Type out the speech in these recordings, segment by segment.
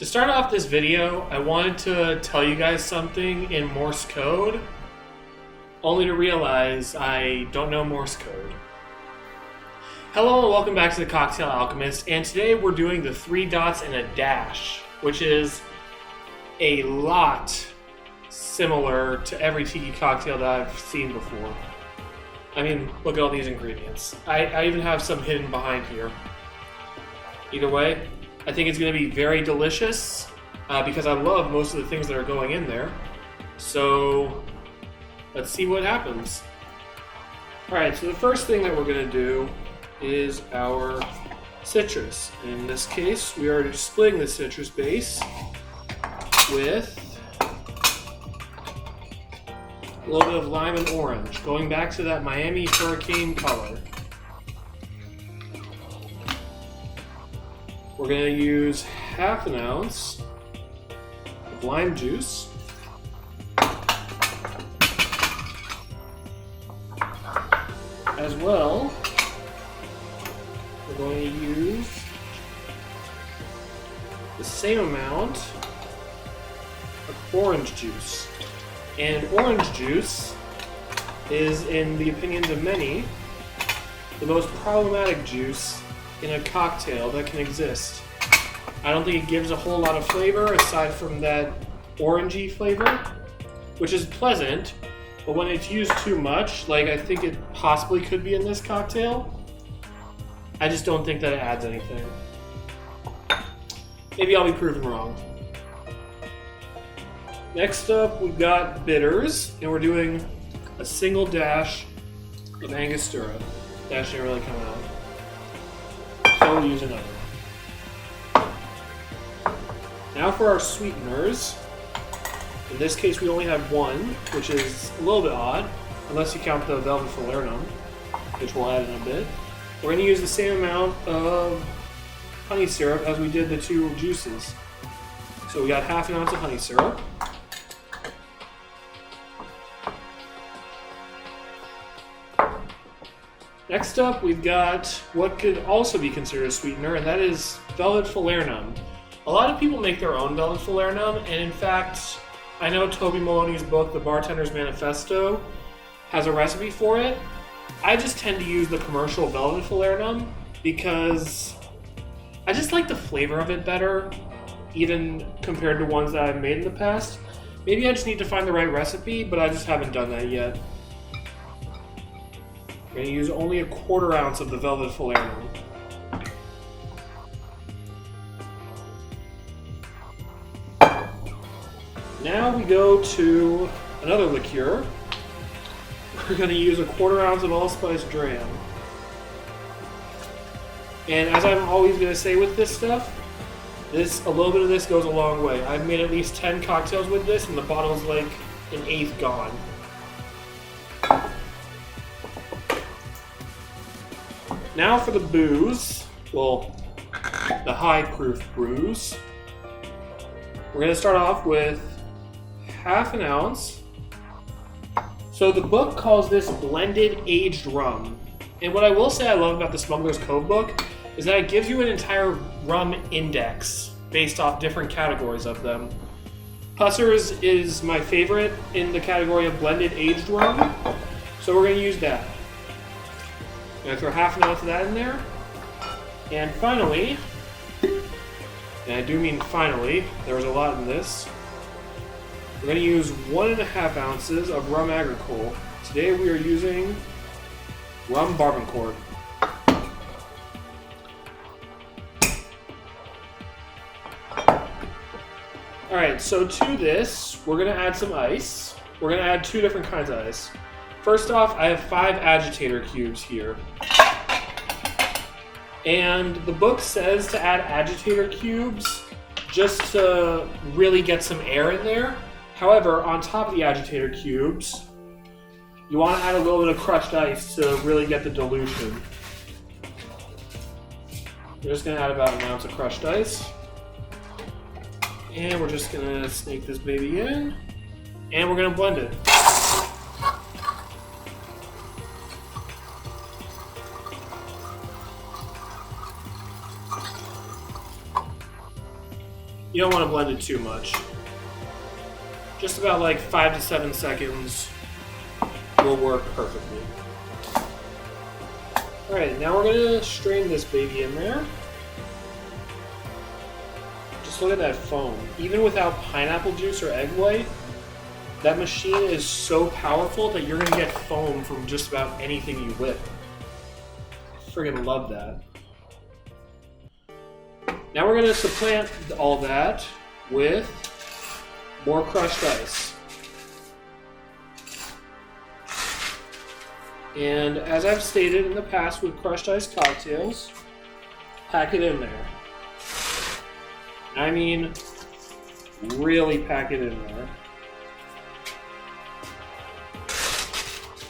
To start off this video, I wanted to tell you guys something in Morse code, only to realize I don't know Morse code. Hello and welcome back to the Cocktail Alchemist, and today we're doing the 3 dots and a dash, which is a lot similar to every tiki cocktail that I've seen before. I mean, look at all these ingredients. I even have some hidden behind here. Either way, I think it's going to be very delicious because I love most of the things that are going in there. So let's see what happens. Alright, so the first thing that we're going to do is our citrus. In this case, we are splitting the citrus base with a little bit of lime and orange, going back to that Miami Hurricane color. We're going to use half an ounce of lime juice, as well. We're going to use the same amount of orange juice. And orange juice is, in the opinions of many, the most problematic juice in a cocktail that can exist. I don't think it gives a whole lot of flavor aside from that orangey flavor, which is pleasant, but when it's used too much, like I think it possibly could be in this cocktail, I just don't think that it adds anything. Maybe I'll be proven wrong. Next up, we've got bitters, and we're doing a single dash of Angostura. Dash didn't really come out. So we'll use another. Now for our sweeteners. In this case, we only have one, which is a little bit odd, unless you count the velvet falernum, which we'll add in a bit. We're going to use the same amount of honey syrup as we did the 2 juices. So we got half an ounce of honey syrup. Next up, we've got what could also be considered a sweetener, and that is velvet falernum. A lot of people make their own velvet falernum, and in fact, I know Toby Maloney's book, The Bartender's Manifesto, has a recipe for it. I just tend to use the commercial velvet falernum because I just like the flavor of it better, even compared to ones that I've made in the past. Maybe I just need to find the right recipe, but I just haven't done that yet. I'm going to use only a 1/4 ounce of the velvet falernum. Now we go to another liqueur. We're going to use a 1/4 ounce of allspice dram. And as I'm always going to say with this stuff, a little bit of this goes a long way. I've made at least 10 cocktails with this, and the bottle's like an eighth gone. Now for the booze, well, the high proof brews. We're going to start off with half an ounce. So the book calls this blended aged rum. And what I will say I love about the Smuggler's Cove book is that it gives you an entire rum index based off different categories of them. Pusser's is my favorite in the category of blended aged rum, so we're going to use that. I'm going to throw half an ounce of that in there. And finally, and I do mean finally, there was a lot in this, we're going to use 1.5 ounces of rum agricole. Today we are using rum barbancourt. Alright, so to this, we're going to add some ice. We're going to add 2 different kinds of ice. First off, I have 5 agitator cubes here. And the book says to add agitator cubes just to really get some air in there. However, on top of the agitator cubes, you want to add a little bit of crushed ice to really get the dilution. We're just going to add about 1 ounce of crushed ice. And we're just going to snake this baby in. And we're going to blend it. You don't want to blend it too much. Just about like 5 to 7 seconds will work perfectly. Alright, now we're going to strain this baby in there. Just look at that foam. Even without pineapple juice or egg white, that machine is so powerful that you're going to get foam from just about anything you whip. I friggin' love that. Now we're going to supplant all that with more crushed ice. And as I've stated in the past with crushed ice cocktails, pack it in there. I mean, really pack it in there.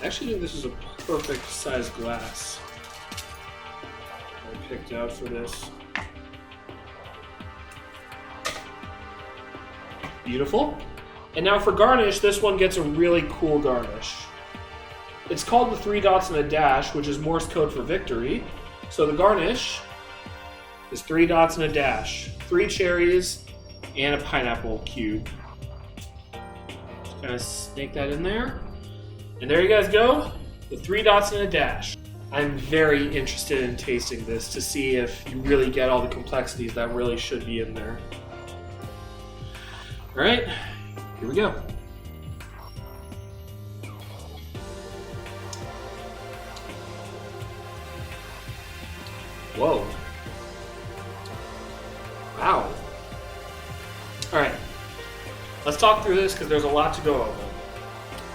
I actually think this is a perfect size glass I picked out for this. Beautiful. And now for garnish, this one gets a really cool garnish. It's called the 3 dots and a dash, which is Morse code for victory. So the garnish is 3 dots and a dash, 3 cherries, and a pineapple cube. Just kind of snake that in there. And there you guys go, the 3 dots and a dash. I'm very interested in tasting this to see if you really get all the complexities that really should be in there. All right, here we go. Whoa. Wow. All right, let's talk through this because there's a lot to go over.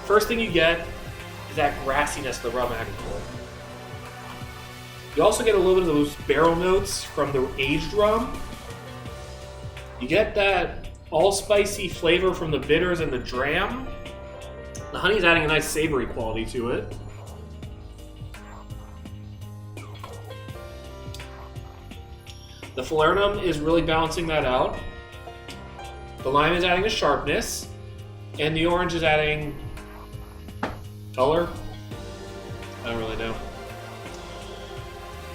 First thing you get is that grassiness of the rum agricole. You also get a little bit of those barrel notes from the aged rum. You get that all-spicy flavor from the bitters and the dram. The honey's adding a nice savory quality to it. The falernum is really balancing that out. The lime is adding a sharpness, and the orange is adding color. I don't really know.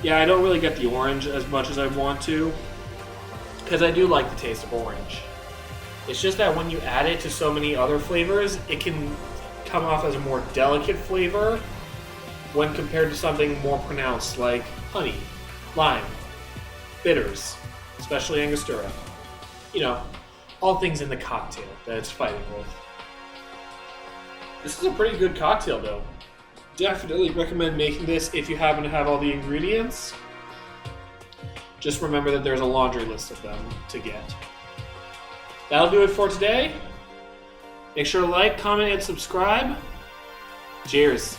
Yeah, I don't really get the orange as much as I want to, because I do like the taste of orange. It's just that when you add it to so many other flavors, it can come off as a more delicate flavor when compared to something more pronounced like honey, lime, bitters, especially Angostura. You know, all things in the cocktail that it's fighting with. This is a pretty good cocktail though. Definitely recommend making this if you happen to have all the ingredients. Just remember that there's a laundry list of them to get. That'll do it for today. Make sure to like, comment, and subscribe. Cheers.